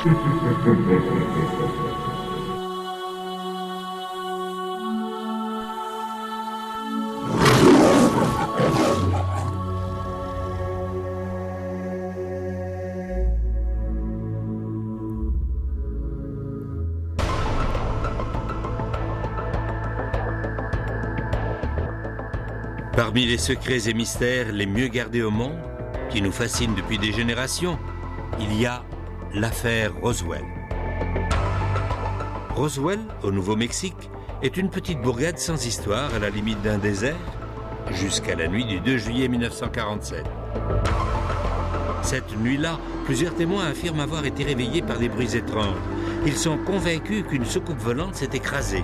Parmi les secrets et mystères les mieux gardés au monde, qui nous fascinent depuis des générations, il y a l'affaire Roswell. Roswell, au Nouveau-Mexique, est une petite bourgade sans histoire à la limite d'un désert, jusqu'à la nuit du 2 juillet 1947. Cette nuit-là, plusieurs témoins affirment avoir été réveillés par des bruits étranges. Ils sont convaincus qu'une soucoupe volante s'est écrasée.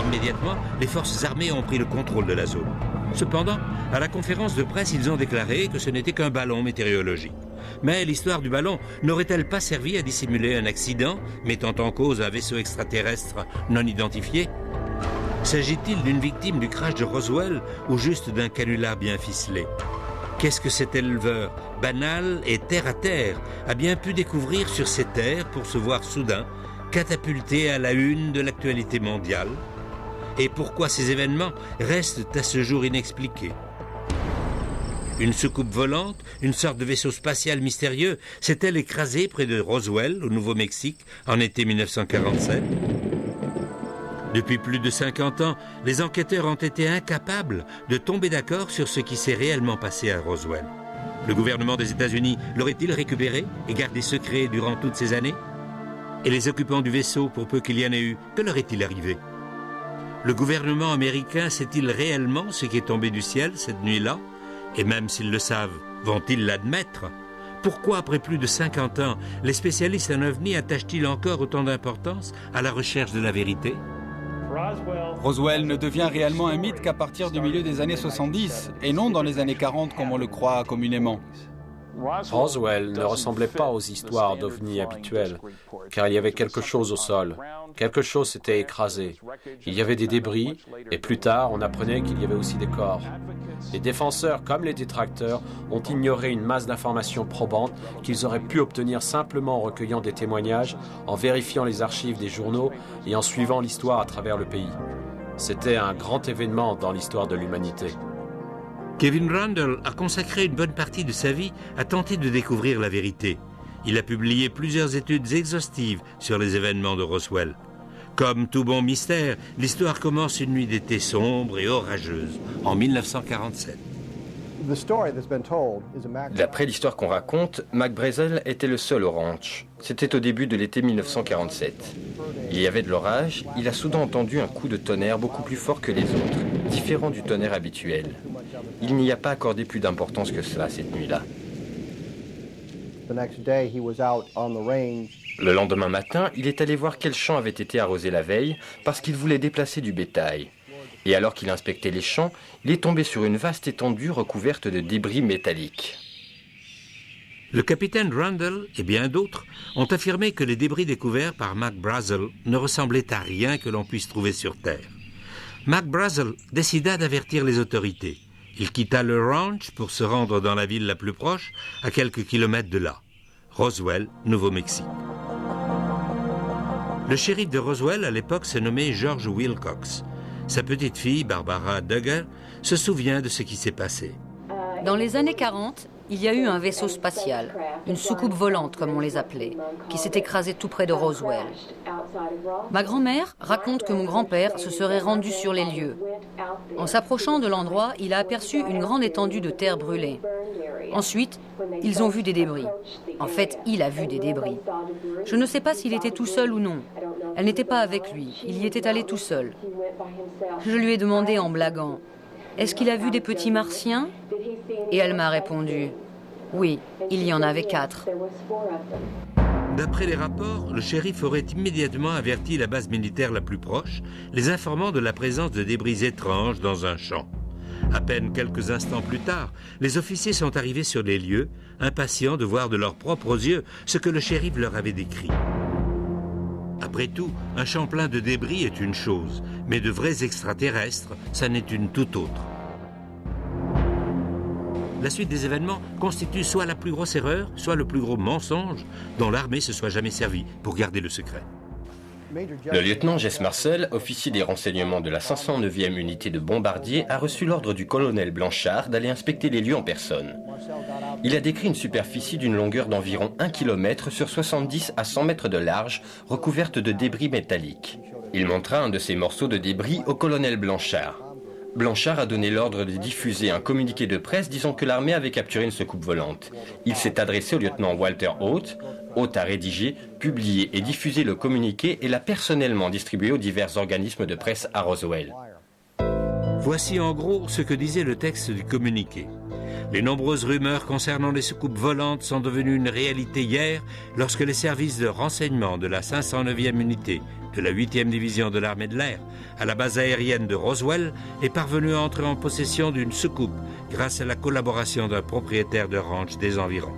Immédiatement, les forces armées ont pris le contrôle de la zone. Cependant, à la conférence de presse, ils ont déclaré que ce n'était qu'un ballon météorologique. Mais l'histoire du ballon n'aurait-elle pas servi à dissimuler un accident, mettant en cause un vaisseau extraterrestre non identifié? S'agit-il d'une victime du crash de Roswell ou juste d'un canular bien ficelé? Qu'est-ce que cet éleveur, banal et terre-à-terre, a bien pu découvrir sur ces terres pour se voir soudain catapulté à la une de l'actualité mondiale? Et pourquoi ces événements restent à ce jour inexpliqués? Une soucoupe volante, une sorte de vaisseau spatial mystérieux, s'est-elle écrasée près de Roswell, au Nouveau-Mexique, en été 1947? Depuis plus de 50 ans, les enquêteurs ont été incapables de tomber d'accord sur ce qui s'est réellement passé à Roswell. Le gouvernement des États-Unis l'aurait-il récupéré et gardé secret durant toutes ces années? Et les occupants du vaisseau, pour peu qu'il y en ait eu, que leur est-il arrivé? Le gouvernement américain sait-il réellement ce qui est tombé du ciel cette nuit-là? Et même s'ils le savent, vont-ils l'admettre? Pourquoi, après plus de 50 ans, les spécialistes en ovni attachent-ils encore autant d'importance à la recherche de la vérité? Roswell ne devient réellement un mythe qu'à partir du milieu des années 70, et non dans les années 40 comme on le croit communément. Roswell ne ressemblait pas aux histoires d'ovnis habituelles, car il y avait quelque chose au sol. Quelque chose s'était écrasé. Il y avait des débris, et plus tard, on apprenait qu'il y avait aussi des corps. Les défenseurs, comme les détracteurs, ont ignoré une masse d'informations probantes qu'ils auraient pu obtenir simplement en recueillant des témoignages, en vérifiant les archives des journaux et en suivant l'histoire à travers le pays. C'était un grand événement dans l'histoire de l'humanité. Kevin Randle a consacré une bonne partie de sa vie à tenter de découvrir la vérité. Il a publié plusieurs études exhaustives sur les événements de Roswell. Comme tout bon mystère, l'histoire commence une nuit d'été sombre et orageuse, en 1947. D'après l'histoire qu'on raconte, Mac Brazel était le seul au ranch. C'était au début de l'été 1947. Il y avait de l'orage, il a soudain entendu un coup de tonnerre beaucoup plus fort que les autres, différent du tonnerre habituel. Il n'y a pas accordé plus d'importance que cela cette nuit-là. Le lendemain matin, il est allé voir quel champ avait été arrosé la veille parce qu'il voulait déplacer du bétail. Et alors qu'il inspectait les champs, il est tombé sur une vaste étendue recouverte de débris métalliques. Le capitaine Randle et bien d'autres ont affirmé que les débris découverts par Mac Brazel ne ressemblaient à rien que l'on puisse trouver sur Terre. Mac Brazel décida d'avertir les autorités. Il quitta le ranch pour se rendre dans la ville la plus proche, à quelques kilomètres de là, Roswell, Nouveau-Mexique. Le shérif de Roswell, à l'époque, se nommait George Wilcox. Sa petite fille, Barbara Duggar, se souvient de ce qui s'est passé. Dans les années 40, il y a eu un vaisseau spatial, une soucoupe volante comme on les appelait, qui s'est écrasé tout près de Roswell. Ma grand-mère raconte que mon grand-père se serait rendu sur les lieux. En s'approchant de l'endroit, il a aperçu une grande étendue de terre brûlée. Ensuite, ils ont vu des débris. En fait, il a vu des débris. Je ne sais pas s'il était tout seul ou non. Elle n'était pas avec lui, il y était allé tout seul. Je lui ai demandé en blaguant, « Est-ce qu'il a vu des petits martiens ?» Et elle m'a répondu, « Oui, il y en avait 4. » D'après les rapports, le shérif aurait immédiatement averti la base militaire la plus proche, les informant de la présence de débris étranges dans un champ. À peine quelques instants plus tard, les officiers sont arrivés sur les lieux, impatients de voir de leurs propres yeux ce que le shérif leur avait décrit. Après tout, un champ plein de débris est une chose, mais de vrais extraterrestres, ça n'est une toute autre. la suite des événements constitue soit la plus grosse erreur, soit le plus gros mensonge dont l'armée se soit jamais servie pour garder le secret. Le lieutenant Jess Marcel, officier des renseignements de la 509e unité de bombardiers, a reçu l'ordre du colonel Blanchard d'aller inspecter les lieux en personne. Il a décrit une superficie d'une longueur d'environ 1 km sur 70 à 100 mètres de large, recouverte de débris métalliques. Il montra un de ces morceaux de débris au colonel Blanchard. Blanchard a donné l'ordre de diffuser un communiqué de presse disant que l'armée avait capturé une soucoupe volante. Il s'est adressé au lieutenant Walter Haute. Haute a rédigé, publié et diffusé le communiqué et l'a personnellement distribué aux divers organismes de presse à Roswell. Voici en gros ce que disait le texte du communiqué. Les nombreuses rumeurs concernant les soucoupes volantes sont devenues une réalité hier lorsque les services de renseignement de la 509e unité de la 8e division de l'armée de l'air à la base aérienne de Roswell est parvenu à entrer en possession d'une soucoupe grâce à la collaboration d'un propriétaire de ranch des environs.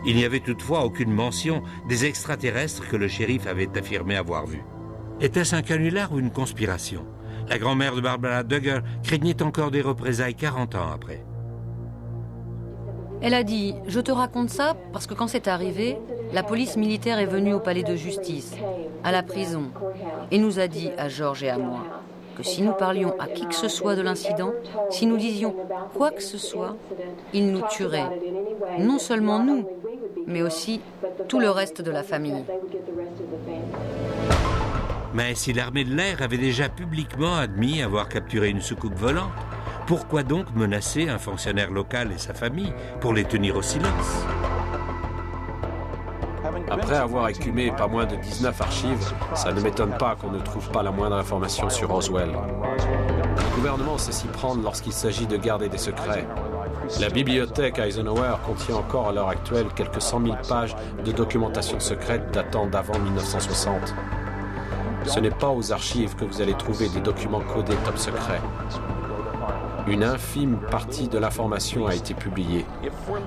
Il n'y avait toutefois aucune mention des extraterrestres que le shérif avait affirmé avoir vus. Était-ce un canular ou une conspiration? La grand-mère de Barbara Duggar craignait encore des représailles 40 ans après. Elle a dit « Je te raconte ça parce que quand c'est arrivé, la police militaire est venue au palais de justice, à la prison, et nous a dit à George et à moi que si nous parlions à qui que ce soit de l'incident, si nous disions quoi que ce soit, ils nous tueraient. Non seulement nous, mais aussi tout le reste de la famille. » Mais si l'armée de l'air avait déjà publiquement admis avoir capturé une soucoupe volante, pourquoi donc menacer un fonctionnaire local et sa famille pour les tenir au silence? Après avoir écumé pas moins de 19 archives, ça ne m'étonne pas qu'on ne trouve pas la moindre information sur Roswell. Le gouvernement sait s'y prendre lorsqu'il s'agit de garder des secrets. La bibliothèque Eisenhower contient encore à l'heure actuelle quelques 100 000 pages de documentation secrète datant d'avant 1960. Ce n'est pas aux archives que vous allez trouver des documents codés top secret. Une infime partie de l'information a été publiée.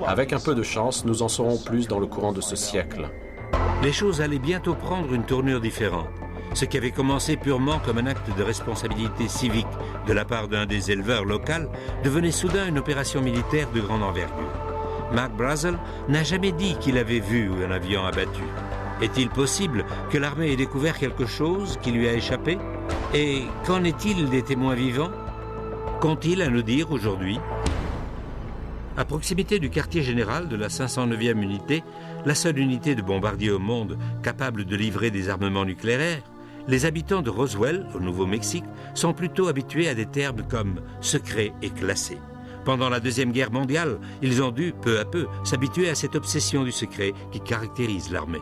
Avec un peu de chance, nous en saurons plus dans le courant de ce siècle. Les choses allaient bientôt prendre une tournure différente. Ce qui avait commencé purement comme un acte de responsabilité civique de la part d'un des éleveurs locaux devenait soudain une opération militaire de grande envergure. Mark Brazel n'a jamais dit qu'il avait vu un avion abattu. Est-il possible que l'armée ait découvert quelque chose qui lui a échappé? Et qu'en est-il des témoins vivants? Qu'ont-ils à nous dire aujourd'hui? À proximité du quartier général de la 509e unité, la seule unité de bombardiers au monde capable de livrer des armements nucléaires, les habitants de Roswell, au Nouveau-Mexique, sont plutôt habitués à des termes comme « secret » et « classé ». Pendant la Deuxième Guerre mondiale, ils ont dû, peu à peu, s'habituer à cette obsession du secret qui caractérise l'armée.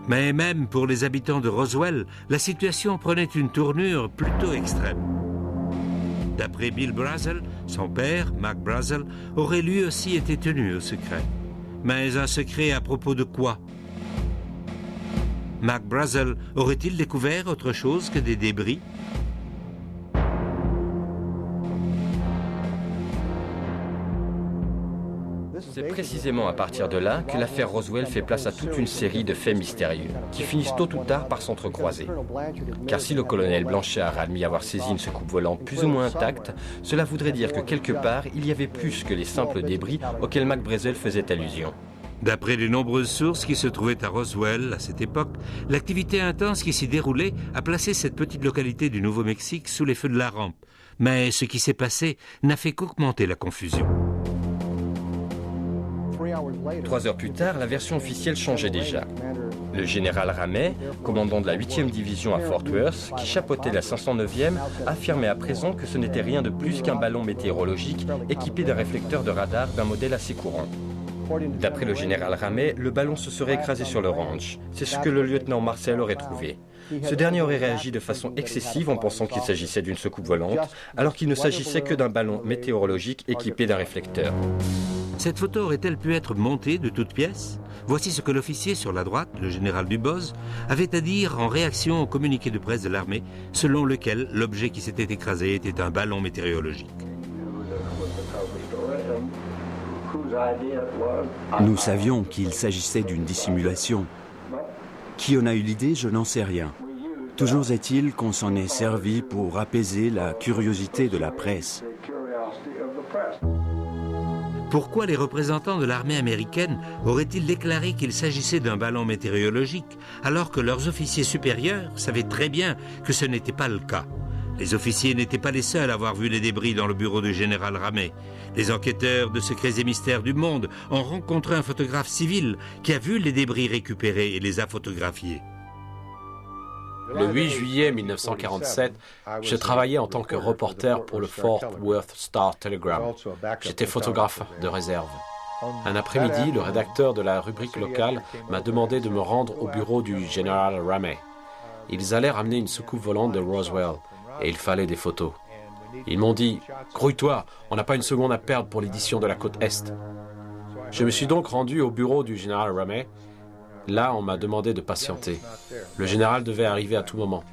Mais même pour les habitants de Roswell, la situation prenait une tournure plutôt extrême. D'après Bill Brazel, son père, Mark Brazel, aurait lui aussi été tenu au secret. Mais un secret à propos de quoi? Mark Brazel aurait-il découvert autre chose que des débris? C'est précisément à partir de là que l'affaire Roswell fait place à toute une série de faits mystérieux, qui finissent tôt ou tard par s'entrecroiser. Car si le colonel Blanchard a admis avoir saisi une soucoupe volante plus ou moins intacte, cela voudrait dire que quelque part, il y avait plus que les simples débris auxquels Mac Brazel faisait allusion. D'après les nombreuses sources qui se trouvaient à Roswell à cette époque, l'activité intense qui s'y déroulait a placé cette petite localité du Nouveau-Mexique sous les feux de la rampe. Mais ce qui s'est passé n'a fait qu'augmenter la confusion. 3 heures plus tard, la version officielle changeait déjà. Le général Ramey, commandant de la 8e division à Fort Worth, qui chapeautait la 509e, affirmait à présent que ce n'était rien de plus qu'un ballon météorologique équipé d'un réflecteur de radar d'un modèle assez courant. D'après le général Ramey, le ballon se serait écrasé sur le ranch. C'est ce que le lieutenant Marcel aurait trouvé. Ce dernier aurait réagi de façon excessive en pensant qu'il s'agissait d'une soucoupe volante, alors qu'il ne s'agissait que d'un ballon météorologique équipé d'un réflecteur. Cette photo aurait-elle pu être montée de toutes pièces? Voici ce que l'officier sur la droite, le général Duboz, avait à dire en réaction au communiqué de presse de l'armée, selon lequel l'objet qui s'était écrasé était un ballon météorologique. Nous savions qu'il s'agissait d'une dissimulation. Qui en a eu l'idée, je n'en sais rien. Toujours est-il qu'on s'en est servi pour apaiser la curiosité de la presse. Pourquoi les représentants de l'armée américaine auraient-ils déclaré qu'il s'agissait d'un ballon météorologique, alors que leurs officiers supérieurs savaient très bien que ce n'était pas le cas? Les officiers n'étaient pas les seuls à avoir vu les débris dans le bureau du général Ramey. Les enquêteurs de Secrets et Mystères du Monde ont rencontré un photographe civil qui a vu les débris récupérés et les a photographiés. Le 8 juillet 1947, je travaillais en tant que reporter pour le Fort Worth Star-Telegram. J'étais photographe de réserve. Un après-midi, le rédacteur de la rubrique locale m'a demandé de me rendre au bureau du général Ramey. Ils allaient ramener une soucoupe volante de Roswell et il fallait des photos. Ils m'ont dit « Grouille-toi, on n'a pas une seconde à perdre pour l'édition de la côte Est ». Je me suis donc rendu au bureau du général Ramey. Là, on m'a demandé de patienter. Le général devait arriver à tout moment.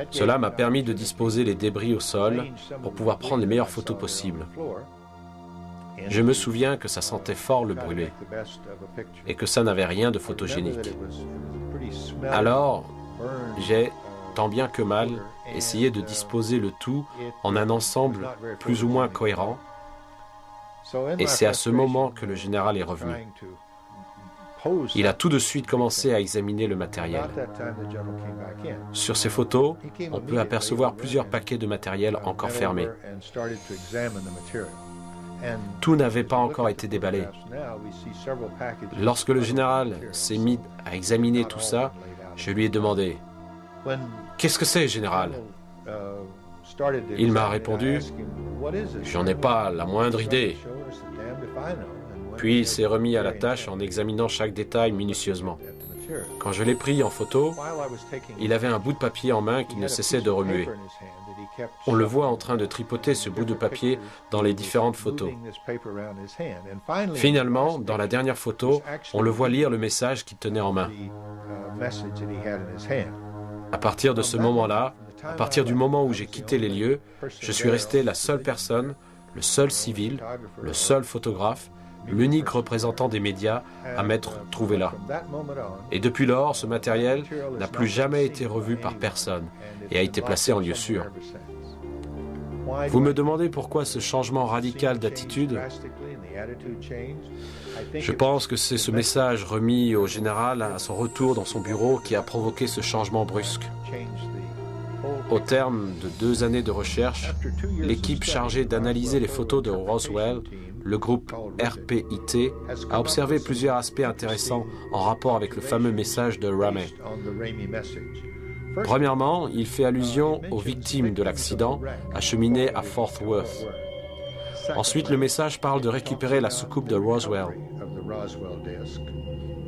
Cela m'a permis de disposer les débris au sol pour pouvoir prendre les meilleures photos possibles. Je me souviens que ça sentait fort le brûlé et que ça n'avait rien de photogénique. Alors, j'ai, tant bien que mal, essayé de disposer le tout en un ensemble plus ou moins cohérent, et c'est à ce moment que le général est revenu. Il a tout de suite commencé à examiner le matériel. Sur ces photos, on peut apercevoir plusieurs paquets de matériel encore fermés. Tout n'avait pas encore été déballé. Lorsque le général s'est mis à examiner tout ça, je lui ai demandé « Qu'est-ce que c'est, général ?» Il m'a répondu « J'en ai pas la moindre idée. » Puis il s'est remis à la tâche en examinant chaque détail minutieusement. Quand je l'ai pris en photo, il avait un bout de papier en main qui ne cessait de remuer. On le voit en train de tripoter ce bout de papier dans les différentes photos. Finalement, dans la dernière photo, on le voit lire le message qu'il tenait en main. À partir de ce moment-là, à partir du moment où j'ai quitté les lieux, je suis resté la seule personne, le seul civil, le seul photographe, l'unique représentant des médias à m'être trouvé là. Et depuis lors, ce matériel n'a plus jamais été revu par personne et a été placé en lieu sûr. Vous me demandez pourquoi ce changement radical d'attitude? Je pense que c'est ce message remis au général à son retour dans son bureau qui a provoqué ce changement brusque. Au terme de 2 années de recherche, l'équipe chargée d'analyser les photos de Roswell, le groupe RPIT, a observé plusieurs aspects intéressants en rapport avec le fameux message de Ramey. Premièrement, il fait allusion aux victimes de l'accident acheminées à Fort Worth. Ensuite, le message parle de récupérer la soucoupe de Roswell.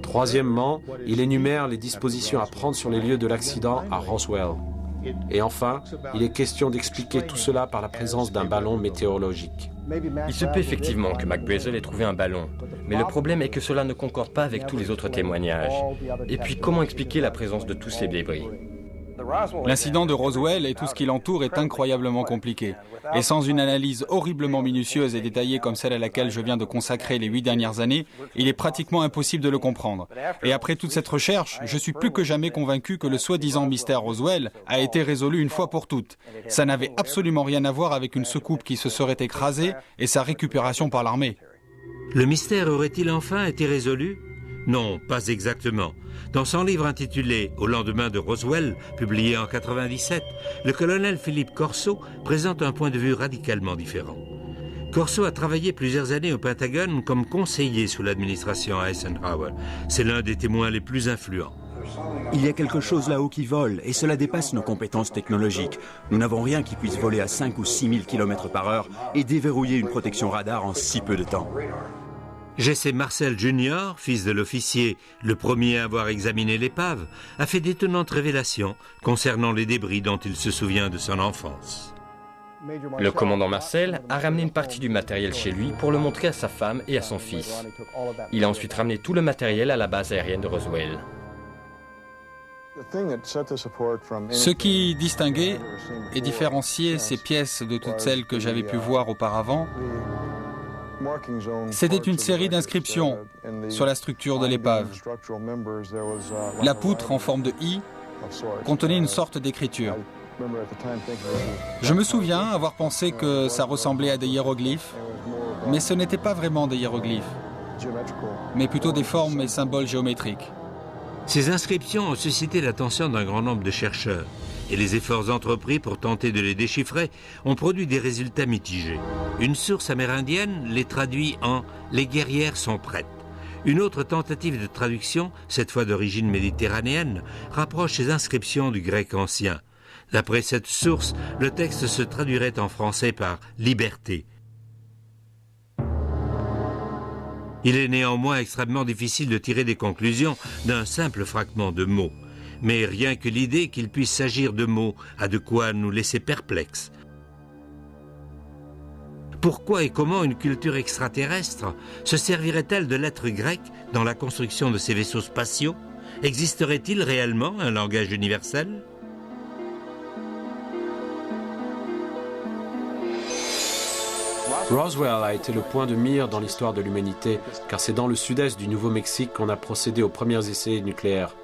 Troisièmement, il énumère les dispositions à prendre sur les lieux de l'accident à Roswell. Et enfin, il est question d'expliquer tout cela par la présence d'un ballon météorologique. Il se peut effectivement que McBrazel ait trouvé un ballon, mais le problème est que cela ne concorde pas avec tous les autres témoignages. Et puis, comment expliquer la présence de tous ces débris? L'incident de Roswell et tout ce qui l'entoure est incroyablement compliqué. Et sans une analyse horriblement minutieuse et détaillée comme celle à laquelle je viens de consacrer les 8 dernières années, il est pratiquement impossible de le comprendre. Et après toute cette recherche, je suis plus que jamais convaincu que le soi-disant mystère Roswell a été résolu une fois pour toutes. Ça n'avait absolument rien à voir avec une soucoupe qui se serait écrasée et sa récupération par l'armée. Le mystère aurait-il enfin été résolu? Non, pas exactement. Dans son livre intitulé « Au lendemain de Roswell », publié en 1997, le colonel Philippe Corso présente un point de vue radicalement différent. Corso a travaillé plusieurs années au Pentagone comme conseiller sous l'administration Eisenhower. C'est l'un des témoins les plus influents. Il y a quelque chose là-haut qui vole, et cela dépasse nos compétences technologiques. Nous n'avons rien qui puisse voler à 5 ou 6 000 km/h et déverrouiller une protection radar en si peu de temps. Jesse Marcel Jr., fils de l'officier, le premier à avoir examiné l'épave, a fait d'étonnantes révélations concernant les débris dont il se souvient de son enfance. Le commandant Marcel a ramené une partie du matériel chez lui pour le montrer à sa femme et à son fils. Il a ensuite ramené tout le matériel à la base aérienne de Roswell. Ce qui distinguait et différenciait ces pièces de toutes celles que j'avais pu voir auparavant, c'était une série d'inscriptions sur la structure de l'épave. La poutre en forme de I contenait une sorte d'écriture. Je me souviens avoir pensé que ça ressemblait à des hiéroglyphes, Mais ce n'étaient pas vraiment des hiéroglyphes, mais plutôt des formes et symboles géométriques. Ces inscriptions ont suscité l'attention d'un grand nombre de chercheurs, et les efforts entrepris pour tenter de les déchiffrer ont produit des résultats mitigés. Une source amérindienne les traduit en « Les guerrières sont prêtes ». Une autre tentative de traduction, cette fois d'origine méditerranéenne, rapproche ces inscriptions du grec ancien. D'après cette source, le texte se traduirait en français par « liberté ». Il est néanmoins extrêmement difficile de tirer des conclusions d'un simple fragment de mots. Mais rien que l'idée qu'il puisse s'agir de mots a de quoi nous laisser perplexes. Pourquoi et comment une culture extraterrestre se servirait-elle de lettres grecques dans la construction de ces vaisseaux spatiaux? Existerait-il réellement un langage universel? Roswell a été le point de mire dans l'histoire de l'humanité, car c'est dans le sud-est du Nouveau-Mexique qu'on a procédé aux premiers essais nucléaires.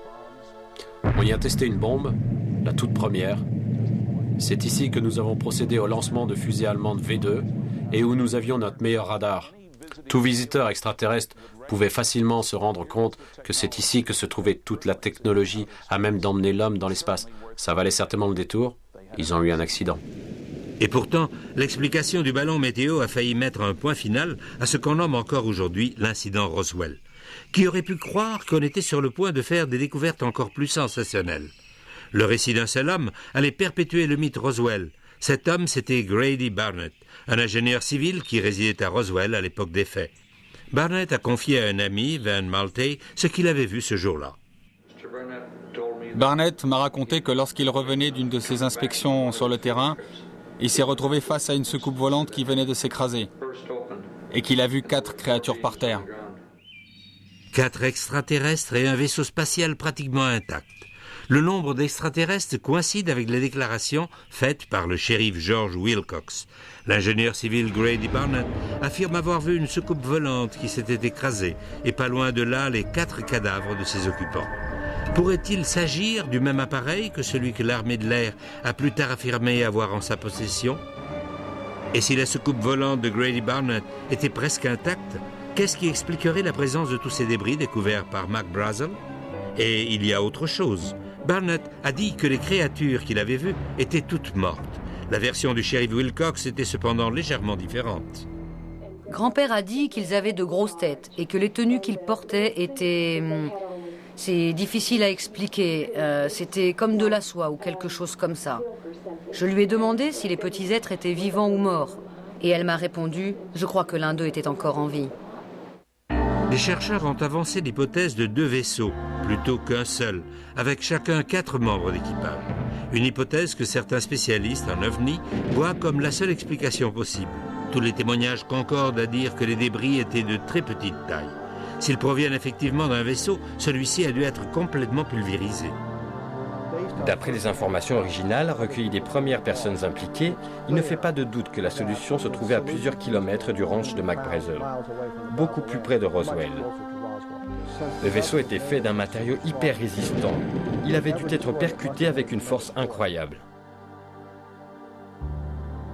On y a testé une bombe, la toute première. C'est ici que nous avons procédé au lancement de fusées allemandes V2 et où nous avions notre meilleur radar. Tout visiteur extraterrestre pouvait facilement se rendre compte que c'est ici que se trouvait toute la technologie à même d'emmener l'homme dans l'espace. Ça valait certainement le détour. Ils ont eu un accident. Et pourtant, l'explication du ballon météo a failli mettre un point final à ce qu'on nomme encore aujourd'hui l'incident Roswell. Qui aurait pu croire qu'on était sur le point de faire des découvertes encore plus sensationnelles? Le récit d'un seul homme allait perpétuer le mythe Roswell. Cet homme, c'était Grady Barnett, un ingénieur civil qui résidait à Roswell à l'époque des faits. Barnett a confié à un ami, Van Maltey, ce qu'il avait vu ce jour-là. Barnett m'a raconté que lorsqu'il revenait d'une de ses inspections sur le terrain, il s'est retrouvé face à une soucoupe volante qui venait de s'écraser et qu'il a vu 4 créatures par terre. 4 extraterrestres et un vaisseau spatial pratiquement intact. Le nombre d'extraterrestres coïncide avec les déclarations faites par le shérif George Wilcox. L'ingénieur civil Grady Barnett affirme avoir vu une soucoupe volante qui s'était écrasée et pas loin de là les 4 cadavres de ses occupants. Pourrait-il s'agir du même appareil que celui que l'armée de l'air a plus tard affirmé avoir en sa possession? Et si la soucoupe volante de Grady Barnett était presque intacte, qu'est-ce qui expliquerait la présence de tous ces débris découverts par Mac Brazel? Et il y a autre chose. Barnett a dit que les créatures qu'il avait vues étaient toutes mortes. La version du shérif Wilcox était cependant légèrement différente. Grand-père a dit qu'ils avaient de grosses têtes et que les tenues qu'ils portaient étaient... C'est difficile à expliquer. C'était comme de la soie ou quelque chose comme ça. Je lui ai demandé si les petits êtres étaient vivants ou morts. Et elle m'a répondu, je crois que l'un d'eux était encore en vie. Les chercheurs ont avancé l'hypothèse de 2 vaisseaux, plutôt qu'un seul, avec chacun 4 membres d'équipage. Une hypothèse que certains spécialistes en ovni voient comme la seule explication possible. Tous les témoignages concordent à dire que les débris étaient de très petite taille. S'ils proviennent effectivement d'un vaisseau, celui-ci a dû être complètement pulvérisé. D'après les informations originales recueillies des premières personnes impliquées, il ne fait pas de doute que la solution se trouvait à plusieurs kilomètres du ranch de Mac Brazel, beaucoup plus près de Roswell. Le vaisseau était fait d'un matériau hyper résistant. Il avait dû être percuté avec une force incroyable.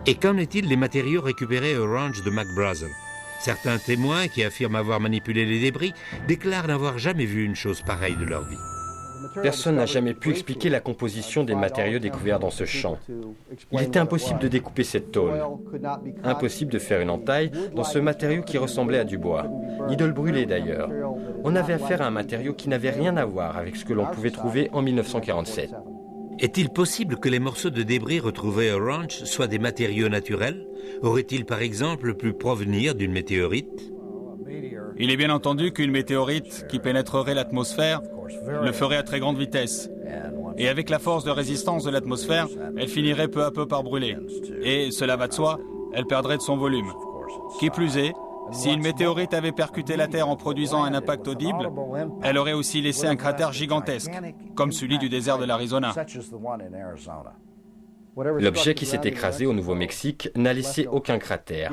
Et qu'en est-il des matériaux récupérés au ranch de Mac Brazel? Certains témoins qui affirment avoir manipulé les débris déclarent n'avoir jamais vu une chose pareille de leur vie. Personne n'a jamais pu expliquer la composition des matériaux découverts dans ce champ. Il était impossible de découper cette tôle. Impossible de faire une entaille dans ce matériau qui ressemblait à du bois, ni de le brûler d'ailleurs. On avait affaire à un matériau qui n'avait rien à voir avec ce que l'on pouvait trouver en 1947. Est-il possible que les morceaux de débris retrouvés au ranch soient des matériaux naturels? Aurait-il par exemple pu provenir d'une météorite? Il est bien entendu qu'une météorite qui pénétrerait l'atmosphère le ferait à très grande vitesse. Et avec la force de résistance de l'atmosphère, elle finirait peu à peu par brûler. Et, cela va de soi, elle perdrait de son volume. Qui plus est, si une météorite avait percuté la Terre en produisant un impact audible, elle aurait aussi laissé un cratère gigantesque, comme celui du désert de l'Arizona. L'objet qui s'est écrasé au Nouveau-Mexique n'a laissé aucun cratère.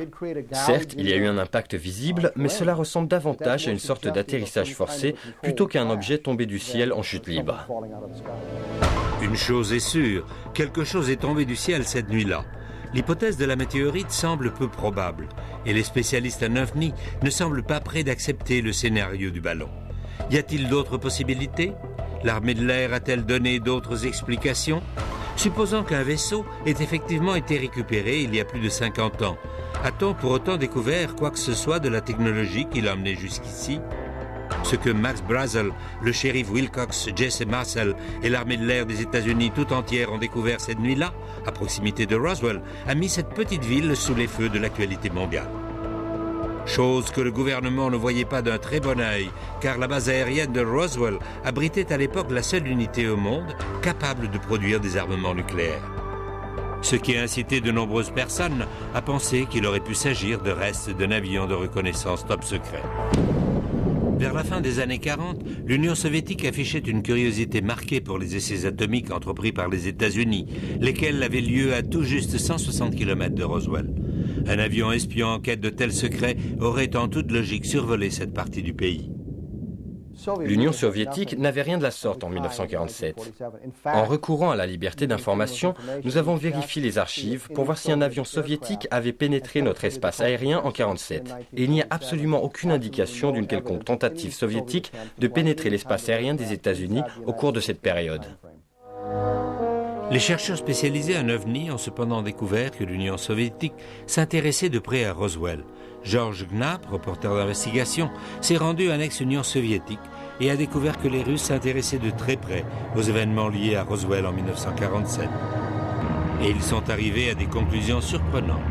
Certes, il y a eu un impact visible, mais cela ressemble davantage à une sorte d'atterrissage forcé plutôt qu'à un objet tombé du ciel en chute libre. Une chose est sûre, quelque chose est tombé du ciel cette nuit-là. l'hypothèse de la météorite semble peu probable et les spécialistes en ovni ne semblent pas prêts d'accepter le scénario du ballon. Y a-t-il d'autres possibilités? L'armée de l'air a-t-elle donné d'autres explications? Supposons qu'un vaisseau ait effectivement été récupéré il y a plus de 50 ans, a-t-on pour autant découvert quoi que ce soit de la technologie qui l'a emmené jusqu'ici? Ce que Max Brazel, le shérif Wilcox, Jesse Marcel et l'armée de l'air des États-Unis tout entière ont découvert cette nuit-là, à proximité de Roswell, a mis cette petite ville sous les feux de l'actualité mondiale. Chose que le gouvernement ne voyait pas d'un très bon œil, car la base aérienne de Roswell abritait à l'époque la seule unité au monde capable de produire des armements nucléaires. Ce qui a incité de nombreuses personnes à penser qu'il aurait pu s'agir de restes d'un avion de reconnaissance top secret. Vers la fin des années 40, l'Union soviétique affichait une curiosité marquée pour les essais atomiques entrepris par les États-Unis, lesquels avaient lieu à tout juste 160 km de Roswell. Un avion espion en quête de tels secrets aurait en toute logique survolé cette partie du pays. L'Union soviétique n'avait rien de la sorte en 1947. En recourant à la liberté d'information, nous avons vérifié les archives pour voir si un avion soviétique avait pénétré notre espace aérien en 1947. Et il n'y a absolument aucune indication d'une quelconque tentative soviétique de pénétrer l'espace aérien des États-Unis au cours de cette période. Les chercheurs spécialisés en ovni ont cependant découvert que l'Union soviétique s'intéressait de près à Roswell. Georges Knapp, reporter d'investigation, s'est rendu en ex-Union soviétique et a découvert que les Russes s'intéressaient de très près aux événements liés à Roswell en 1947. Et ils sont arrivés à des conclusions surprenantes.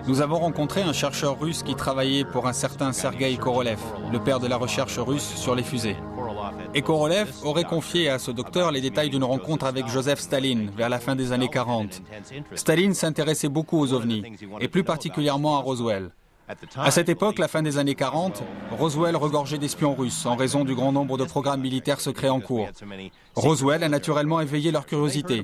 Nous avons rencontré un chercheur russe qui travaillait pour un certain Sergueï Korolev, le père de la recherche russe sur les fusées. Et Korolev aurait confié à ce docteur les détails d'une rencontre avec Joseph Staline vers la fin des années 40. Staline s'intéressait beaucoup aux ovnis, et plus particulièrement à Roswell. À cette époque, la fin des années 40, Roswell regorgeait d'espions russes en raison du grand nombre de programmes militaires secrets en cours. Roswell a naturellement éveillé leur curiosité.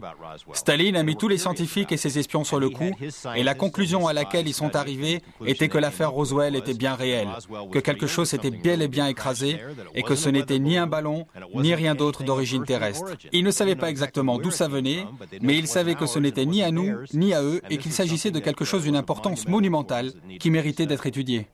Staline a mis tous les scientifiques et ses espions sur le coup, et la conclusion à laquelle ils sont arrivés était que l'affaire Roswell était bien réelle, que quelque chose s'était bel et bien écrasé, et que ce n'était ni un ballon, ni rien d'autre d'origine terrestre. Ils ne savaient pas exactement d'où ça venait, mais ils savaient que ce n'était ni à nous, ni à eux, et qu'il s'agissait de quelque chose d'une importance monumentale qui méritait d'être étudié.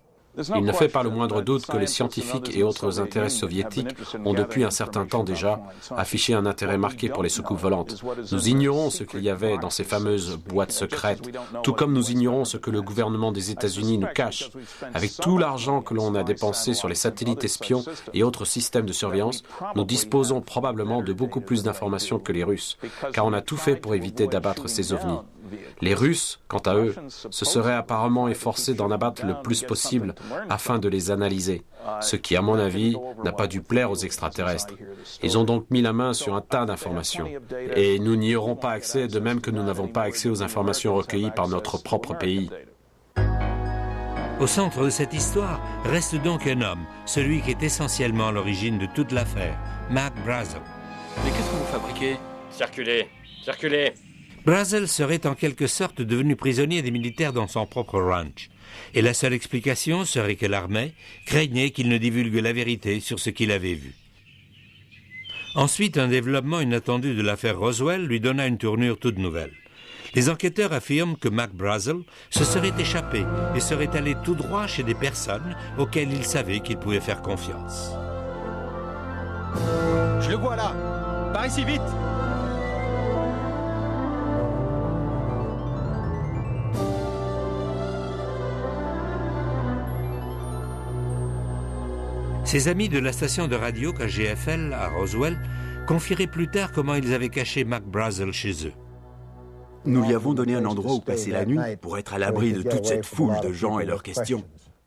Il ne fait pas le moindre doute que les scientifiques et autres intérêts soviétiques ont depuis un certain temps déjà affiché un intérêt marqué pour les soucoupes volantes. Nous ignorons ce qu'il y avait dans ces fameuses boîtes secrètes, tout comme nous ignorons ce que le gouvernement des États-Unis nous cache. Avec tout l'argent que l'on a dépensé sur les satellites espions et autres systèmes de surveillance, nous disposons probablement de beaucoup plus d'informations que les Russes, car on a tout fait pour éviter d'abattre ces ovnis. Les Russes, quant à eux, se seraient apparemment efforcés d'en abattre le plus possible afin de les analyser, ce qui, à mon avis, n'a pas dû plaire aux extraterrestres. Ils ont donc mis la main sur un tas d'informations. Et nous n'y aurons pas accès, de même que nous n'avons pas accès aux informations recueillies par notre propre pays. Au centre de cette histoire reste donc un homme, celui qui est essentiellement à l'origine de toute l'affaire, Mac Brazel. Mais qu'est-ce que vous fabriquez? Circulez, circulez. Brazel serait en quelque sorte devenu prisonnier des militaires dans son propre ranch. Et la seule explication serait que l'armée craignait qu'il ne divulgue la vérité sur ce qu'il avait vu. Ensuite, un développement inattendu de l'affaire Roswell lui donna une tournure toute nouvelle. Les enquêteurs affirment que Mac Brazel se serait échappé et serait allé tout droit chez des personnes auxquelles il savait qu'il pouvait faire confiance. Je le vois là. Par ici, vite. Ses amis de la station de radio KGFL à Roswell confieraient plus tard comment ils avaient caché Mac Brazel chez eux. Nous lui avons donné un endroit où passer la nuit pour être à l'abri de toute cette foule de gens et leurs questions.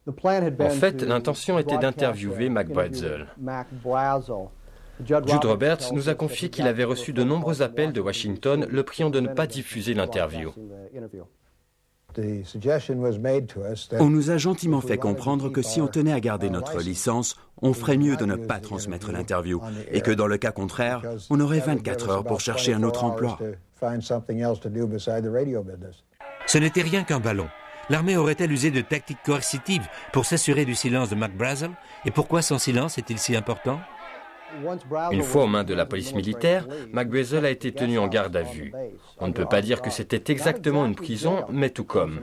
En fait, l'intention était d'interviewer Mac Brazel. Jude Roberts nous a confié qu'il avait reçu de nombreux appels de Washington le priant de ne pas diffuser l'interview. On nous a gentiment fait comprendre que si on tenait à garder notre licence, on ferait mieux de ne pas transmettre l'interview et que dans le cas contraire, on aurait 24 heures pour chercher un autre emploi. Ce n'était rien qu'un ballon. L'armée aurait-elle usé de tactiques coercitives pour s'assurer du silence de Mac Brazel? Et pourquoi son silence est-il si important? Une fois aux mains de la police militaire, McBrazel a été tenu en garde à vue. On ne peut pas dire que c'était exactement une prison, mais tout comme.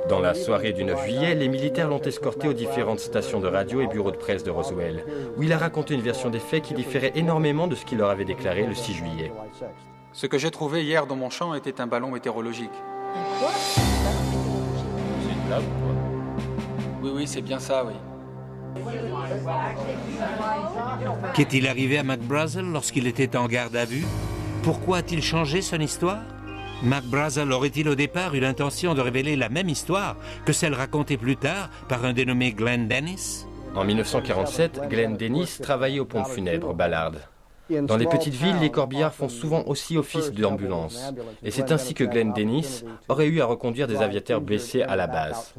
Dans la soirée du 9 juillet, les militaires l'ont escorté aux différentes stations de radio et bureaux de presse de Roswell, où il a raconté une version des faits qui différait énormément de ce qu'il leur avait déclaré le 6 juillet. Ce que j'ai trouvé hier dans mon champ était un ballon météorologique. Un quoi? C'est une blague, quoi. Oui, c'est bien ça, oui. Qu'est-il arrivé à McBrazel lorsqu'il était en garde à vue? Pourquoi a-t-il changé son histoire? McBrazel aurait-il au départ eu l'intention de révéler la même histoire que celle racontée plus tard par un dénommé Glenn Dennis? En 1947, Glenn Dennis travaillait aux pompes funèbres Ballard. Dans les petites villes, les corbillards font souvent aussi office d'ambulance. Et c'est ainsi que Glenn Dennis aurait eu à reconduire des aviateurs blessés à la base.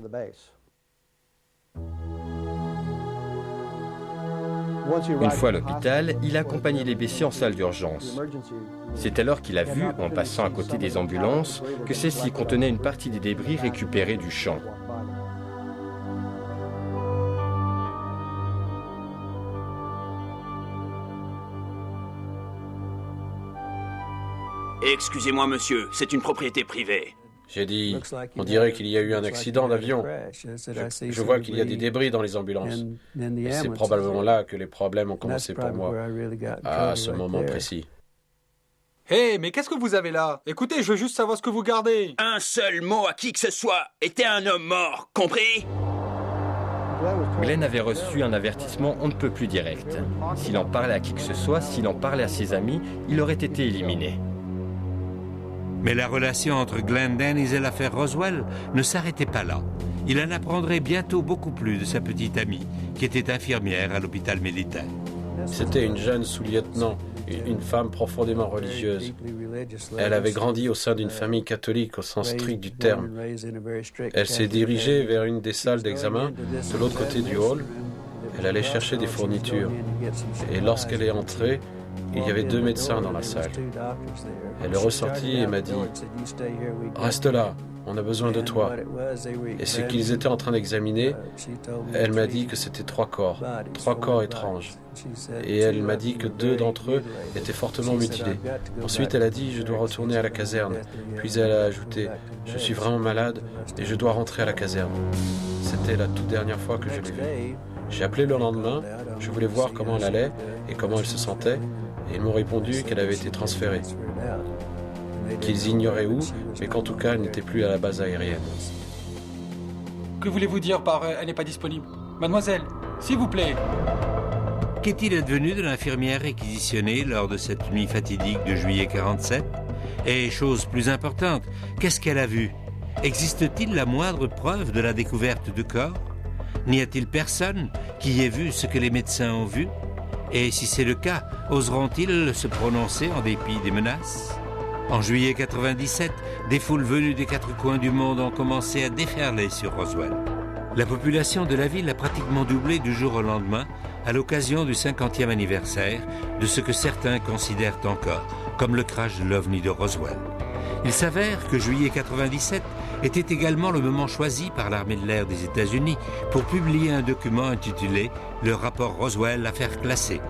Une fois à l'hôpital, il a accompagné les blessés en salle d'urgence. C'est alors qu'il a vu, en passant à côté des ambulances, que celles-ci contenaient une partie des débris récupérés du champ. Excusez-moi, monsieur, c'est une propriété privée. J'ai dit, on dirait qu'il y a eu un accident d'avion. Je vois qu'il y a des débris dans les ambulances. Et c'est probablement là que les problèmes ont commencé pour moi, à ce moment précis. Hé, mais qu'est-ce que vous avez là? Écoutez, je veux juste savoir ce que vous gardez. Un seul mot à qui que ce soit était un homme mort, compris? Glenn avait reçu un avertissement on ne peut plus direct. S'il en parlait à qui que ce soit, s'il en parlait à ses amis, il aurait été éliminé. Mais la relation entre Glenn Dennis et l'affaire Roswell ne s'arrêtait pas là. Il en apprendrait bientôt beaucoup plus de sa petite amie, qui était infirmière à l'hôpital militaire. C'était une jeune sous-lieutenant, une femme profondément religieuse. Elle avait grandi au sein d'une famille catholique au sens strict du terme. Elle s'est dirigée vers une des salles d'examen de l'autre côté du hall. Elle allait chercher des fournitures. Et lorsqu'elle est entrée, il y avait 2 médecins dans la salle. Elle est ressortie et m'a dit « Reste là, on a besoin de toi. » Et ce qu'ils étaient en train d'examiner, elle m'a dit que c'était 3 corps étranges. Et elle m'a dit que 2 d'entre eux étaient fortement mutilés. Ensuite, elle a dit « Je dois retourner à la caserne. » Puis elle a ajouté « Je suis vraiment malade et je dois rentrer à la caserne. » C'était la toute dernière fois que je l'ai vue. J'ai appelé le lendemain, je voulais voir comment elle allait et comment elle se sentait, et ils m'ont répondu qu'elle avait été transférée. Qu'ils ignoraient où, mais qu'en tout cas, elle n'était plus à la base aérienne. Que voulez-vous dire par elle n'est pas disponible? Mademoiselle, s'il vous plaît. Qu'est-il advenu de l'infirmière réquisitionnée lors de cette nuit fatidique de juillet 47? Et chose plus importante, qu'est-ce qu'elle a vu? Existe-t-il la moindre preuve de la découverte de corps? N'y a-t-il personne qui ait vu ce que les médecins ont vu? Et si c'est le cas, oseront-ils se prononcer en dépit des menaces? En juillet 97, des foules venues des 4 coins du monde ont commencé à déferler sur Roswell. La population de la ville a pratiquement doublé du jour au lendemain à l'occasion du 50e anniversaire de ce que certains considèrent encore comme le crash de l'OVNI de Roswell. Il s'avère que juillet 97 était également le moment choisi par l'armée de l'air des États-Unis pour publier un document intitulé « Le rapport Roswell, affaire classée ».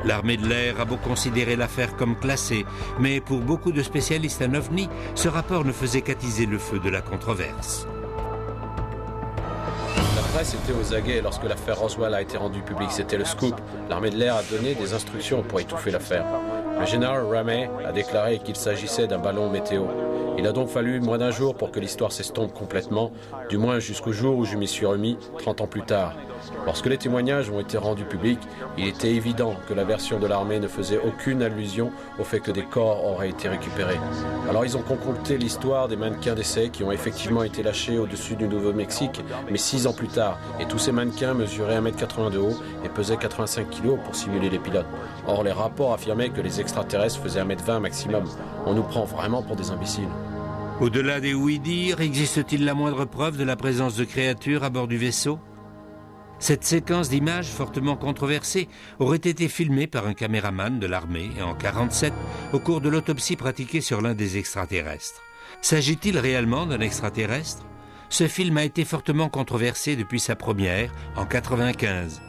L'armée de l'air a beau considérer l'affaire comme classée, mais pour beaucoup de spécialistes en OVNI, ce rapport ne faisait qu'attiser le feu de la controverse. La presse était aux aguets lorsque l'affaire Roswell a été rendue publique. C'était le scoop. L'armée de l'air a donné des instructions pour étouffer l'affaire. Le général Ramey a déclaré qu'il s'agissait d'un ballon météo. Il a donc fallu moins d'un jour pour que l'histoire s'estompe complètement, du moins jusqu'au jour où je m'y suis remis, 30 ans plus tard. Lorsque les témoignages ont été rendus publics, il était évident que la version de l'armée ne faisait aucune allusion au fait que des corps auraient été récupérés. Alors ils ont concocté l'histoire des mannequins d'essai qui ont effectivement été lâchés au-dessus du Nouveau-Mexique, mais 6 ans plus tard. Et tous ces mannequins mesuraient 1,80 m de haut et pesaient 85 kg pour simuler les pilotes. Or, les rapports affirmaient que les extraterrestres faisaient 1,20 m maximum. On nous prend vraiment pour des imbéciles. Au-delà des oui-dire, existe-t-il la moindre preuve de la présence de créatures à bord du vaisseau? Cette séquence d'images fortement controversée aurait été filmée par un caméraman de l'armée en 1947 au cours de l'autopsie pratiquée sur l'un des extraterrestres. S'agit-il réellement d'un extraterrestre? Ce film a été fortement controversé depuis sa première en 1995.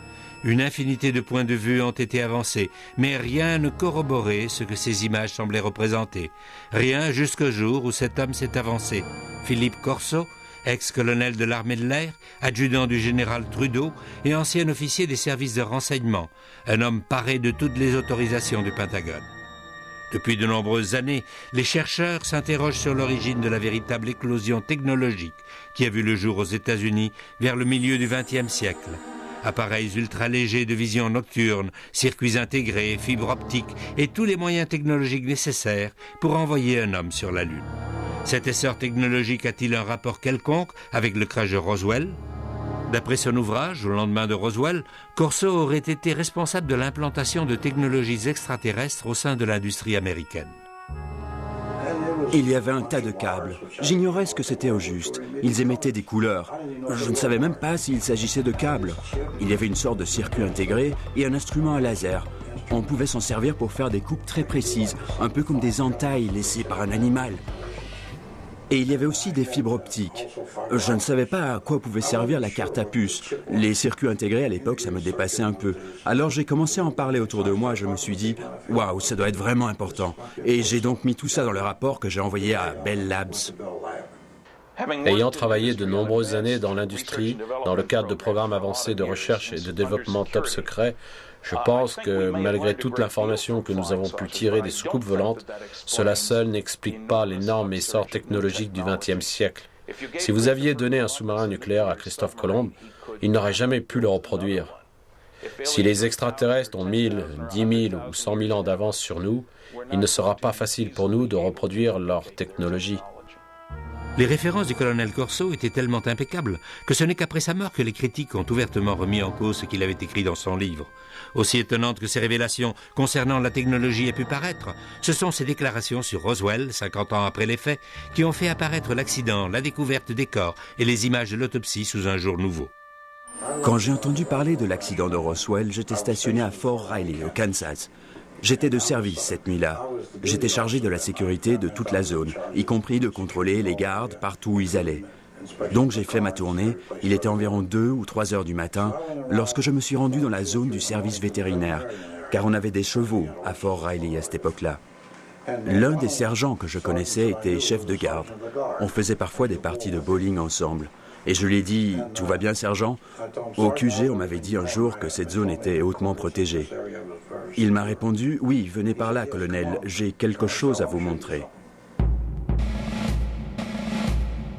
Une infinité de points de vue ont été avancés, mais rien ne corroborait ce que ces images semblaient représenter. Rien jusqu'au jour où cet homme s'est avancé. Philippe Corso, ex-colonel de l'armée de l'air, adjudant du général Trudeau et ancien officier des services de renseignement, un homme paré de toutes les autorisations du Pentagone. Depuis de nombreuses années, les chercheurs s'interrogent sur l'origine de la véritable éclosion technologique qui a vu le jour aux États-Unis vers le milieu du XXe siècle. Appareils ultra-légers de vision nocturne, circuits intégrés, fibres optiques et tous les moyens technologiques nécessaires pour envoyer un homme sur la Lune. Cet essor technologique a-t-il un rapport quelconque avec le crash de Roswell ? D'après son ouvrage, au lendemain de Roswell, Corso aurait été responsable de l'implantation de technologies extraterrestres au sein de l'industrie américaine. Il y avait un tas de câbles. J'ignorais ce que c'était au juste. Ils émettaient des couleurs. Je ne savais même pas s'il s'agissait de câbles. Il y avait une sorte de circuit intégré et un instrument à laser. On pouvait s'en servir pour faire des coupes très précises, un peu comme des entailles laissées par un animal. Et il y avait aussi des fibres optiques. Je ne savais pas à quoi pouvait servir la carte à puce. Les circuits intégrés à l'époque, ça me dépassait un peu. Alors j'ai commencé à en parler autour de moi. Je me suis dit, waouh, ça doit être vraiment important. Et j'ai donc mis tout ça dans le rapport que j'ai envoyé à Bell Labs. Ayant travaillé de nombreuses années dans l'industrie, dans le cadre de programmes avancés de recherche et de développement top secret, je pense que malgré toute l'information que nous avons pu tirer des soucoupes volantes, cela seul n'explique pas l'énorme essor technologique du XXe siècle. Si vous aviez donné un sous-marin nucléaire à Christophe Colomb, il n'aurait jamais pu le reproduire. Si les extraterrestres ont 1000, 10 000 ou 100 000 ans d'avance sur nous, il ne sera pas facile pour nous de reproduire leur technologie. Les références du colonel Corso étaient tellement impeccables que ce n'est qu'après sa mort que les critiques ont ouvertement remis en cause ce qu'il avait écrit dans son livre. Aussi étonnantes que ces révélations concernant la technologie aient pu paraître, ce sont ses déclarations sur Roswell, 50 ans après les faits, qui ont fait apparaître l'accident, la découverte des corps et les images de l'autopsie sous un jour nouveau. Quand j'ai entendu parler de l'accident de Roswell, j'étais stationné à Fort Riley, au Kansas. J'étais de service cette nuit-là. J'étais chargé de la sécurité de toute la zone, y compris de contrôler les gardes partout où ils allaient. Donc j'ai fait ma tournée, il était environ 2 ou 3 heures du matin, lorsque je me suis rendu dans la zone du service vétérinaire, car on avait des chevaux à Fort Riley à cette époque-là. L'un des sergents que je connaissais était chef de garde. On faisait parfois des parties de bowling ensemble. Et je lui ai dit, « Tout va bien, sergent ?» Au QG, on m'avait dit un jour que cette zone était hautement protégée. Il m'a répondu, « Oui, venez par là, colonel, j'ai quelque chose à vous montrer. »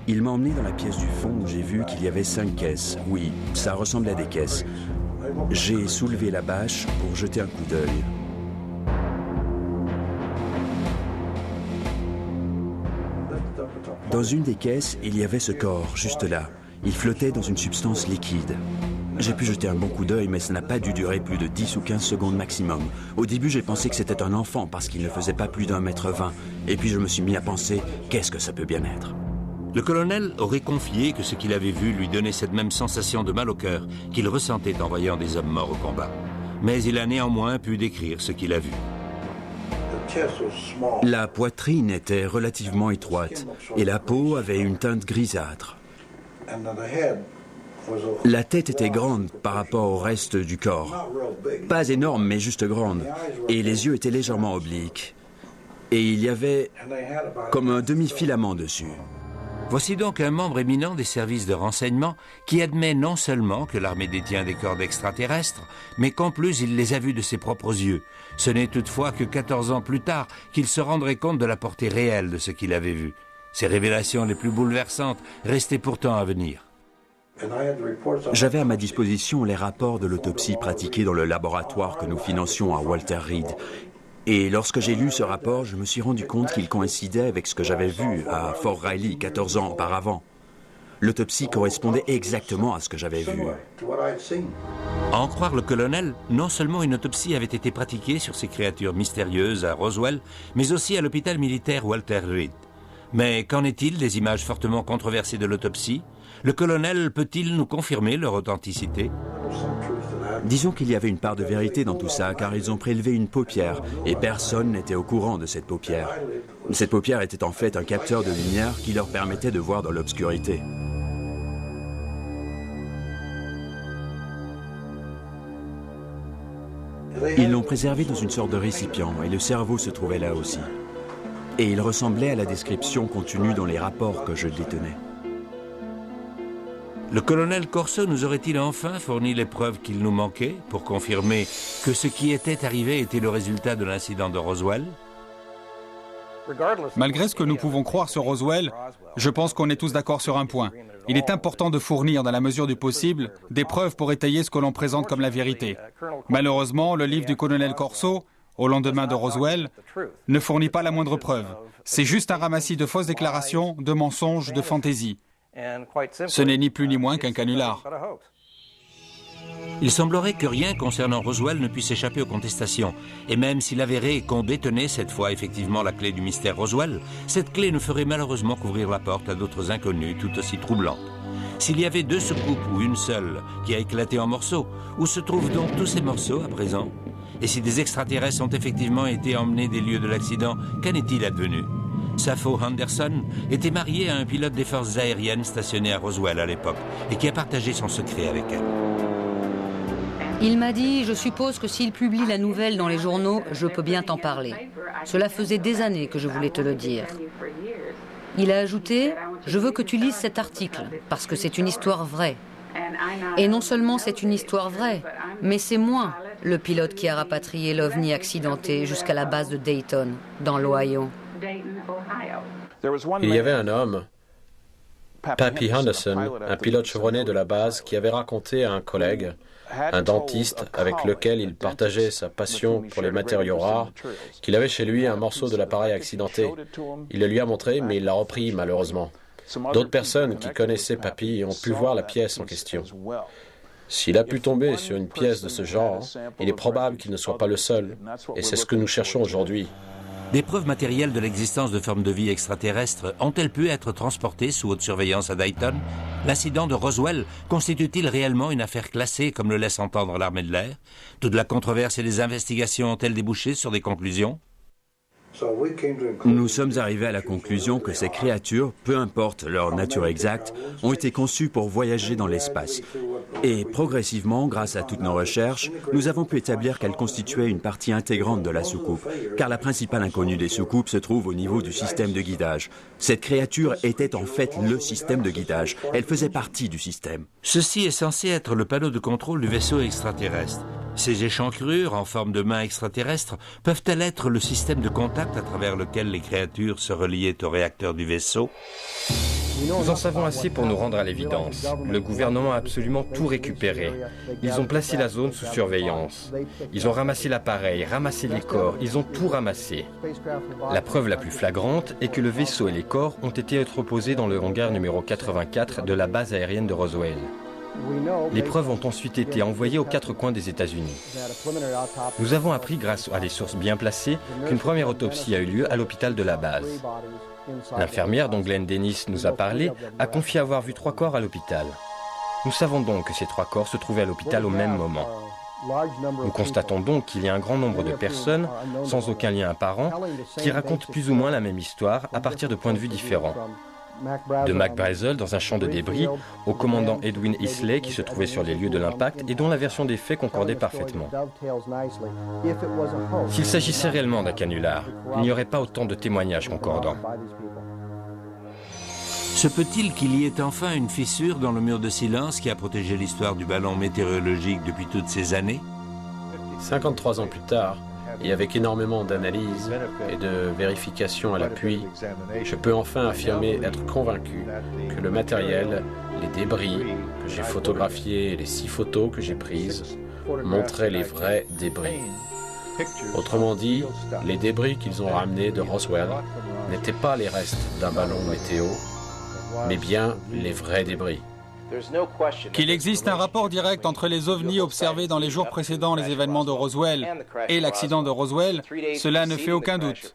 Il m'a emmené dans la pièce du fond où j'ai vu qu'il y avait 5 caisses. Oui, ça ressemblait à des caisses. J'ai soulevé la bâche pour jeter un coup d'œil. Dans une des caisses, il y avait ce corps, juste là. Il flottait dans une substance liquide. J'ai pu jeter un bon coup d'œil, mais ça n'a pas dû durer plus de 10 ou 15 secondes maximum. Au début, j'ai pensé que c'était un enfant parce qu'il ne faisait pas plus d'1,20 m. Et puis je me suis mis à penser, qu'est-ce que ça peut bien être ? Le colonel aurait confié que ce qu'il avait vu lui donnait cette même sensation de mal au cœur qu'il ressentait en voyant des hommes morts au combat. Mais il a néanmoins pu décrire ce qu'il a vu. La poitrine était relativement étroite et la peau avait une teinte grisâtre. La tête était grande par rapport au reste du corps. Pas énorme, mais juste grande. Et les yeux étaient légèrement obliques. Et il y avait comme un demi-filament dessus. Voici donc un membre éminent des services de renseignement qui admet non seulement que l'armée détient des corps d'extraterrestres, mais qu'en plus il les a vus de ses propres yeux. Ce n'est toutefois que 14 ans plus tard qu'il se rendrait compte de la portée réelle de ce qu'il avait vu. Ces révélations les plus bouleversantes restaient pourtant à venir. J'avais à ma disposition les rapports de l'autopsie pratiquée dans le laboratoire que nous financions à Walter Reed. Et lorsque j'ai lu ce rapport, je me suis rendu compte qu'il coïncidait avec ce que j'avais vu à Fort Riley 14 ans auparavant. L'autopsie correspondait exactement à ce que j'avais vu. À en croire le colonel, non seulement une autopsie avait été pratiquée sur ces créatures mystérieuses à Roswell, mais aussi à l'hôpital militaire Walter Reed. Mais qu'en est-il des images fortement controversées de l'autopsie ? Le colonel peut-il nous confirmer leur authenticité ? Disons qu'il y avait une part de vérité dans tout ça, car ils ont prélevé une paupière, et personne n'était au courant de cette paupière. Cette paupière était en fait un capteur de lumière qui leur permettait de voir dans l'obscurité. Ils l'ont préservé dans une sorte de récipient et le cerveau se trouvait là aussi. Et il ressemblait à la description contenue dans les rapports que je détenais. Le colonel Corso nous aurait-il enfin fourni les preuves qu'il nous manquait pour confirmer que ce qui était arrivé était le résultat de l'incident de Roswell? Malgré ce que nous pouvons croire sur Roswell, je pense qu'on est tous d'accord sur un point. Il est important de fournir, dans la mesure du possible, des preuves pour étayer ce que l'on présente comme la vérité. Malheureusement, le livre du colonel Corso, au lendemain de Roswell, ne fournit pas la moindre preuve. C'est juste un ramassis de fausses déclarations, de mensonges, de fantaisies. Ce n'est ni plus ni moins qu'un canular. Il semblerait que rien concernant Roswell ne puisse échapper aux contestations. Et même s'il avérait qu'on détenait cette fois effectivement la clé du mystère Roswell, cette clé ne ferait malheureusement qu'ouvrir la porte à d'autres inconnues tout aussi troublantes. S'il y avait 2 soucoupes ou une seule qui a éclaté en morceaux, où se trouvent donc tous ces morceaux à présent? Et si des extraterrestres ont effectivement été emmenés des lieux de l'accident, qu'en est-il advenu? Sappho Henderson était mariée à un pilote des forces aériennes stationné à Roswell à l'époque et qui a partagé son secret avec elle. Il m'a dit, je suppose que s'il publie la nouvelle dans les journaux, je peux bien t'en parler. Cela faisait des années que je voulais te le dire. Il a ajouté, je veux que tu lises cet article, parce que c'est une histoire vraie. Et non seulement c'est une histoire vraie, mais c'est moi, le pilote qui a rapatrié l'OVNI accidenté jusqu'à la base de Dayton, dans l'Ohio. Il y avait un homme, Pappy Henderson, un pilote chevronné de la base, qui avait raconté à un collègue, un dentiste avec lequel il partageait sa passion pour les matériaux rares, qu'il avait chez lui un morceau de l'appareil accidenté. Il le lui a montré, mais il l'a repris malheureusement. D'autres personnes qui connaissaient Pappy ont pu voir la pièce en question. S'il a pu tomber sur une pièce de ce genre, il est probable qu'il ne soit pas le seul, et c'est ce que nous cherchons aujourd'hui. Des preuves matérielles de l'existence de formes de vie extraterrestres ont-elles pu être transportées sous haute surveillance à Dayton? L'incident de Roswell constitue-t-il réellement une affaire classée comme le laisse entendre l'armée de l'air? Toute la controverse et les investigations ont-elles débouché sur des conclusions? Nous sommes arrivés à la conclusion que ces créatures, peu importe leur nature exacte, ont été conçues pour voyager dans l'espace. Et progressivement, grâce à toutes nos recherches, nous avons pu établir qu'elles constituaient une partie intégrante de la soucoupe, car la principale inconnue des soucoupes se trouve au niveau du système de guidage. Cette créature était en fait le système de guidage. Elle faisait partie du système. Ceci est censé être le panneau de contrôle du vaisseau extraterrestre. Ces échancrures en forme de mains extraterrestres peuvent-elles être le système de contact à travers lequel les créatures se reliaient au réacteur du vaisseau? Nous en savons assez pour nous rendre à l'évidence. Le gouvernement a absolument tout récupéré. Ils ont placé la zone sous surveillance. Ils ont ramassé l'appareil, ramassé les corps, ils ont tout ramassé. La preuve la plus flagrante est que le vaisseau et les corps ont été entreposés dans le hangar numéro 84 de la base aérienne de Roswell. Les preuves ont ensuite été envoyées aux 4 coins des États-Unis. Nous avons appris, grâce à des sources bien placées, qu'une première autopsie a eu lieu à l'hôpital de la base. L'infirmière dont Glenn Dennis nous a parlé a confié avoir vu 3 corps à l'hôpital. Nous savons donc que ces 3 corps se trouvaient à l'hôpital au même moment. Nous constatons donc qu'il y a un grand nombre de personnes, sans aucun lien apparent, qui racontent plus ou moins la même histoire à partir de points de vue différents. De Mac Brazel dans un champ de débris au commandant Edwin Isley qui se trouvait sur les lieux de l'impact et dont la version des faits concordait parfaitement. S'il s'agissait réellement d'un canular, il n'y aurait pas autant de témoignages concordants. Se peut-il qu'il y ait enfin une fissure dans le mur de silence qui a protégé l'histoire du ballon météorologique depuis toutes ces années? 53 ans plus tard, et avec énormément d'analyses et de vérifications à l'appui, je peux enfin affirmer être convaincu que le matériel, les débris que j'ai photographiés et les 6 photos que j'ai prises montraient les vrais débris. Autrement dit, les débris qu'ils ont ramenés de Roswell n'étaient pas les restes d'un ballon météo, mais bien les vrais débris. Qu'il existe un rapport direct entre les ovnis observés dans les jours précédant les événements de Roswell et l'accident de Roswell, cela ne fait aucun doute.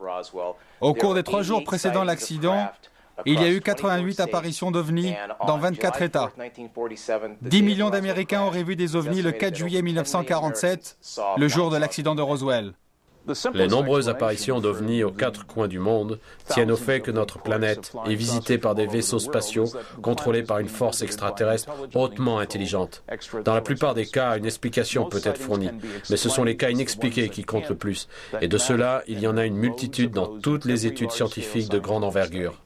Au cours des 3 jours précédant l'accident, il y a eu 88 apparitions d'ovnis dans 24 États. 10 millions d'Américains auraient vu des ovnis le 4 juillet 1947, le jour de l'accident de Roswell. Les nombreuses apparitions d'OVNI aux quatre coins du monde tiennent au fait que notre planète est visitée par des vaisseaux spatiaux contrôlés par une force extraterrestre hautement intelligente. Dans la plupart des cas, une explication peut être fournie, mais ce sont les cas inexpliqués qui comptent le plus. Et de cela, il y en a une multitude dans toutes les études scientifiques de grande envergure.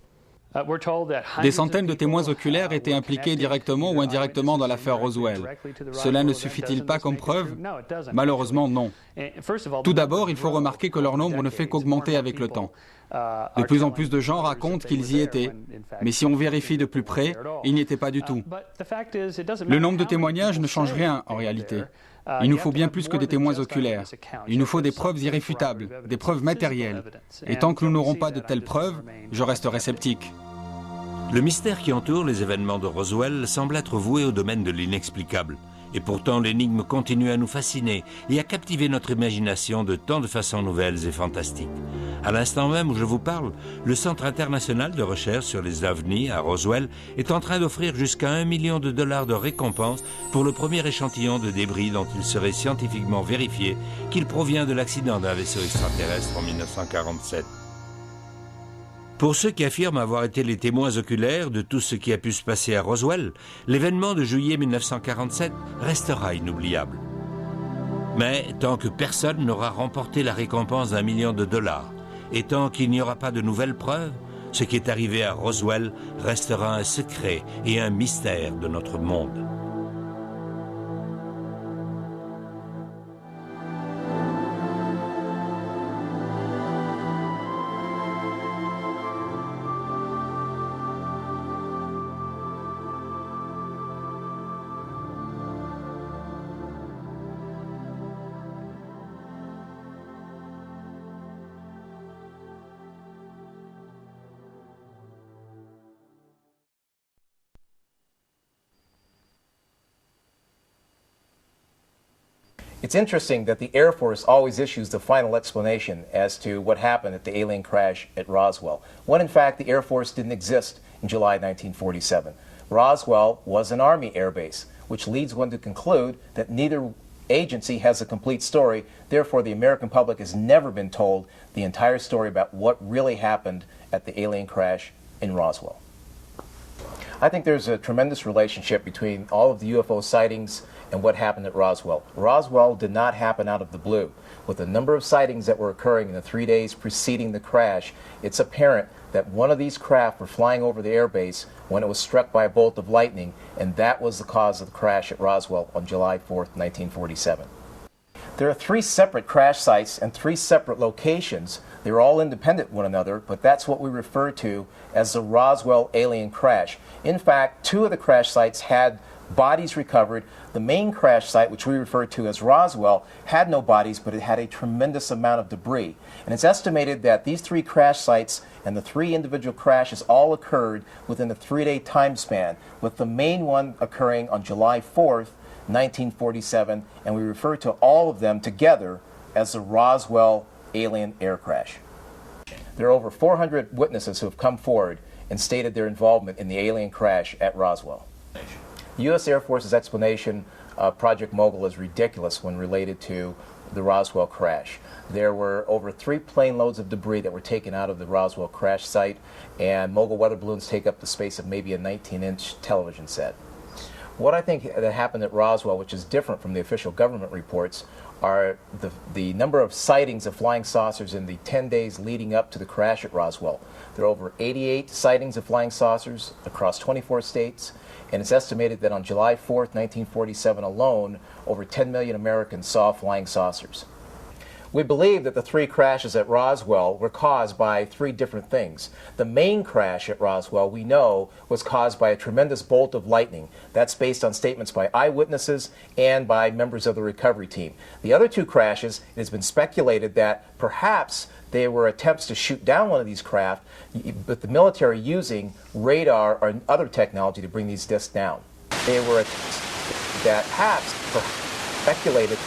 Des centaines de témoins oculaires étaient impliqués directement ou indirectement dans l'affaire Roswell. Cela ne suffit-il pas comme preuve? Malheureusement, non. Tout d'abord, il faut remarquer que leur nombre ne fait qu'augmenter avec le temps. De plus en plus de gens racontent qu'ils y étaient, mais si on vérifie de plus près, ils n'y étaient pas du tout. Le nombre de témoignages ne change rien en réalité. Il nous faut bien plus que des témoins oculaires. Il nous faut des preuves irréfutables, des preuves matérielles. Et tant que nous n'aurons pas de telles preuves, je resterai sceptique. Le mystère qui entoure les événements de Roswell semble être voué au domaine de l'inexplicable. Et pourtant, l'énigme continue à nous fasciner et à captiver notre imagination de tant de façons nouvelles et fantastiques. À l'instant même où je vous parle, le Centre international de recherche sur les ovnis à Roswell est en train d'offrir jusqu'à $1 million de récompense pour le premier échantillon de débris dont il serait scientifiquement vérifié qu'il provient de l'accident d'un vaisseau extraterrestre en 1947. Pour ceux qui affirment avoir été les témoins oculaires de tout ce qui a pu se passer à Roswell, l'événement de juillet 1947 restera inoubliable. Mais tant que personne n'aura remporté la récompense d'1 million de dollars, et tant qu'il n'y aura pas de nouvelles preuves, ce qui est arrivé à Roswell restera un secret et un mystère de notre monde. It's interesting that the Air Force always issues the final explanation as to what happened at the alien crash at Roswell, when in fact the Air Force didn't exist in July 1947. Roswell was an Army air base, which leads one to conclude that neither agency has a complete story, therefore the American public has never been told the entire story about what really happened at the alien crash in Roswell. I think there's a tremendous relationship between all of the UFO sightings and what happened at Roswell. Roswell did not happen out of the blue. With the number of sightings that were occurring in the 3 days preceding the crash, it's apparent that one of these craft were flying over the airbase when it was struck by a bolt of lightning, and that was the cause of the crash at Roswell on July 4th, 1947. There are 3 separate crash sites and 3 separate locations. They're all independent of one another, but that's what we refer to as the Roswell alien crash. In fact, 2 of the crash sites had bodies recovered. The main crash site, which we refer to as Roswell, had no bodies, but it had a tremendous amount of debris. And it's estimated that these 3 crash sites and the 3 individual crashes all occurred within a 3-day time span, with the main one occurring on July 4th, 1947, and we refer to all of them together as the Roswell alien air crash. There are over 400 witnesses who have come forward and stated their involvement in the alien crash at Roswell. The U.S. Air Force's explanation of Project Mogul is ridiculous when related to the Roswell crash. There were over 3 plane loads of debris that were taken out of the Roswell crash site, and Mogul weather balloons take up the space of maybe a 19-inch television set. What I think that happened at Roswell, which is different from the official government reports, are the number of sightings of flying saucers in the 10 days leading up to the crash at Roswell. There are over 88 sightings of flying saucers across 24 states, and it's estimated that on July 4th, 1947 alone, over 10 million Americans saw flying saucers. We believe that the 3 crashes at Roswell were caused by 3 different things. The main crash at Roswell, we know, was caused by a tremendous bolt of lightning. That's based on statements by eyewitnesses and by members of the recovery team. The other 2 crashes, it has been speculated that perhaps they were attempts to shoot down one of these craft, but the military using radar or other technology to bring these discs down. They were that perhaps speculated